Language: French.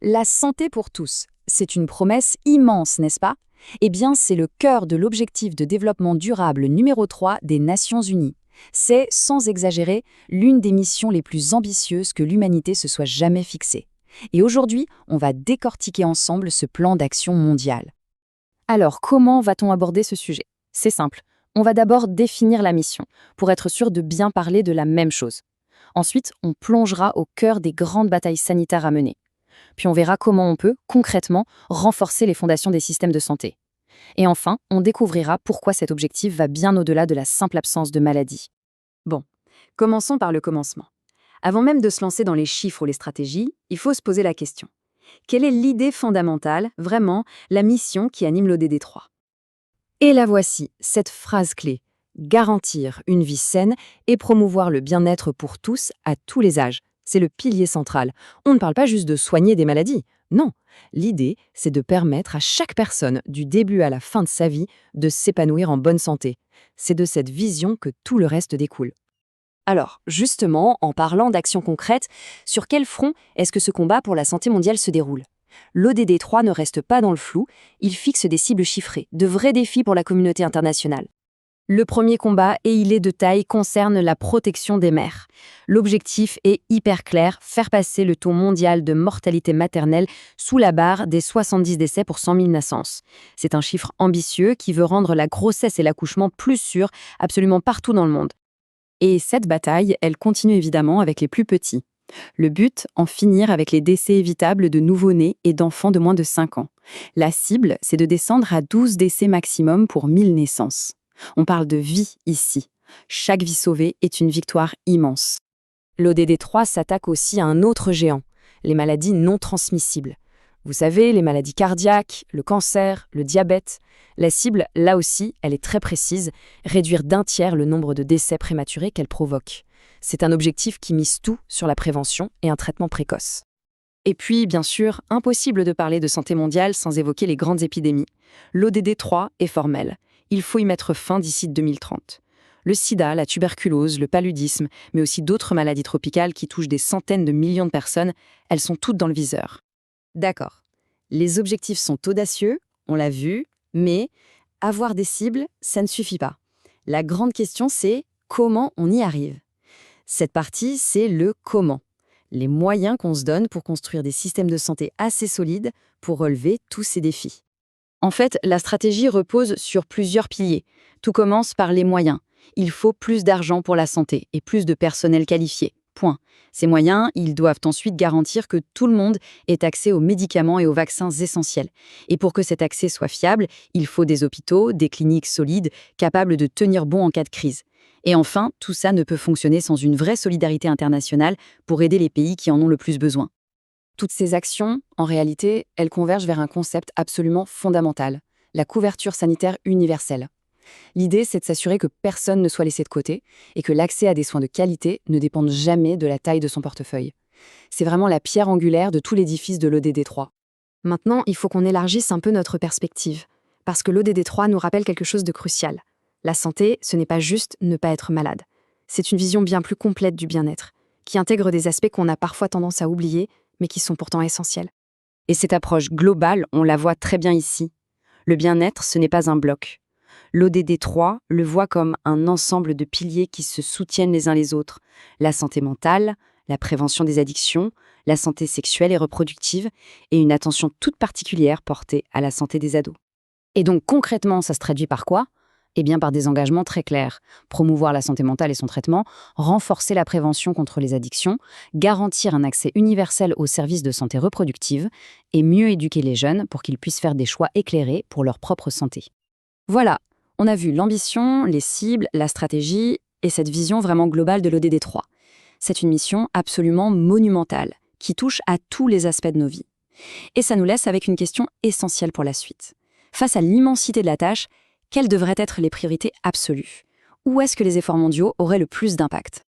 La santé pour tous, c'est une promesse immense, n'est-ce pas? Eh bien, c'est le cœur de l'objectif de développement durable numéro 3 des Nations Unies. C'est, sans exagérer, l'une des missions les plus ambitieuses que l'humanité se soit jamais fixée. Et aujourd'hui, on va décortiquer ensemble ce plan d'action mondial. Alors, comment va-t-on aborder ce sujet? C'est simple. On va d'abord définir la mission, pour être sûr de bien parler de la même chose. Ensuite, on plongera au cœur des grandes batailles sanitaires à mener. Puis on verra comment on peut, concrètement, renforcer les fondations des systèmes de santé. Et enfin, on découvrira pourquoi cet objectif va bien au-delà de la simple absence de maladie. Bon, commençons par le commencement. Avant même de se lancer dans les chiffres ou les stratégies, il faut se poser la question. Quelle est l'idée fondamentale, vraiment, la mission qui anime l'ODD3? Et la voici, cette phrase clé. Garantir une vie saine et promouvoir le bien-être pour tous à tous les âges. C'est le pilier central. On ne parle pas juste de soigner des maladies. Non, l'idée, c'est de permettre à chaque personne, du début à la fin de sa vie, de s'épanouir en bonne santé. C'est de cette vision que tout le reste découle. Alors, justement, en parlant d'actions concrètes, sur quel front est-ce que ce combat pour la santé mondiale se déroule? L'ODD3 ne reste pas dans le flou, il fixe des cibles chiffrées, de vrais défis pour la communauté internationale. Le premier combat, et il est de taille, concerne la protection des mères. L'objectif est hyper clair, faire passer le taux mondial de mortalité maternelle sous la barre des 70 décès pour 100 000 naissances. C'est un chiffre ambitieux qui veut rendre la grossesse et l'accouchement plus sûrs absolument partout dans le monde. Et cette bataille, elle continue évidemment avec les plus petits. Le but, en finir avec les décès évitables de nouveau-nés et d'enfants de moins de 5 ans. La cible, c'est de descendre à 12 décès maximum pour 1000 naissances. On parle de vie ici. Chaque vie sauvée est une victoire immense. L'ODD3 s'attaque aussi à un autre géant, les maladies non transmissibles. Vous savez, les maladies cardiaques, le cancer, le diabète. La cible, là aussi, elle est très précise, réduire d'un tiers le nombre de décès prématurés qu'elle provoque. C'est un objectif qui mise tout sur la prévention et un traitement précoce. Et puis, bien sûr, impossible de parler de santé mondiale sans évoquer les grandes épidémies. L'ODD3 est formel. Il faut y mettre fin d'ici 2030. Le sida, la tuberculose, le paludisme, mais aussi d'autres maladies tropicales qui touchent des centaines de millions de personnes, elles sont toutes dans le viseur. D'accord. Les objectifs sont audacieux, on l'a vu, mais avoir des cibles, ça ne suffit pas. La grande question, c'est comment on y arrive. Cette partie, c'est le comment. Les moyens qu'on se donne pour construire des systèmes de santé assez solides pour relever tous ces défis. En fait, la stratégie repose sur plusieurs piliers. Tout commence par les moyens. Il faut plus d'argent pour la santé et plus de personnel qualifié. Point. Ces moyens, ils doivent ensuite garantir que tout le monde ait accès aux médicaments et aux vaccins essentiels. Et pour que cet accès soit fiable, il faut des hôpitaux, des cliniques solides, capables de tenir bon en cas de crise. Et enfin, tout ça ne peut fonctionner sans une vraie solidarité internationale pour aider les pays qui en ont le plus besoin. Toutes ces actions, en réalité, elles convergent vers un concept absolument fondamental, la couverture sanitaire universelle. L'idée, c'est de s'assurer que personne ne soit laissé de côté et que l'accès à des soins de qualité ne dépende jamais de la taille de son portefeuille. C'est vraiment la pierre angulaire de tout l'édifice de l'ODD3. Maintenant, il faut qu'on élargisse un peu notre perspective, parce que l'ODD3 nous rappelle quelque chose de crucial. La santé, ce n'est pas juste ne pas être malade. C'est une vision bien plus complète du bien-être, qui intègre des aspects qu'on a parfois tendance à oublier, mais qui sont pourtant essentiels. Et cette approche globale, on la voit très bien ici. Le bien-être, ce n'est pas un bloc. L'ODD3 le voit comme un ensemble de piliers qui se soutiennent les uns les autres. La santé mentale, la prévention des addictions, la santé sexuelle et reproductive, et une attention toute particulière portée à la santé des ados. Et donc concrètement, ça se traduit par quoi? Eh bien par des engagements très clairs. Promouvoir la santé mentale et son traitement, renforcer la prévention contre les addictions, garantir un accès universel aux services de santé reproductive et mieux éduquer les jeunes pour qu'ils puissent faire des choix éclairés pour leur propre santé. Voilà, on a vu l'ambition, les cibles, la stratégie et cette vision vraiment globale de l'ODD3. C'est une mission absolument monumentale qui touche à tous les aspects de nos vies. Et ça nous laisse avec une question essentielle pour la suite. Face à l'immensité de la tâche, quelles devraient être les priorités absolues? Où est-ce que les efforts mondiaux auraient le plus d'impact?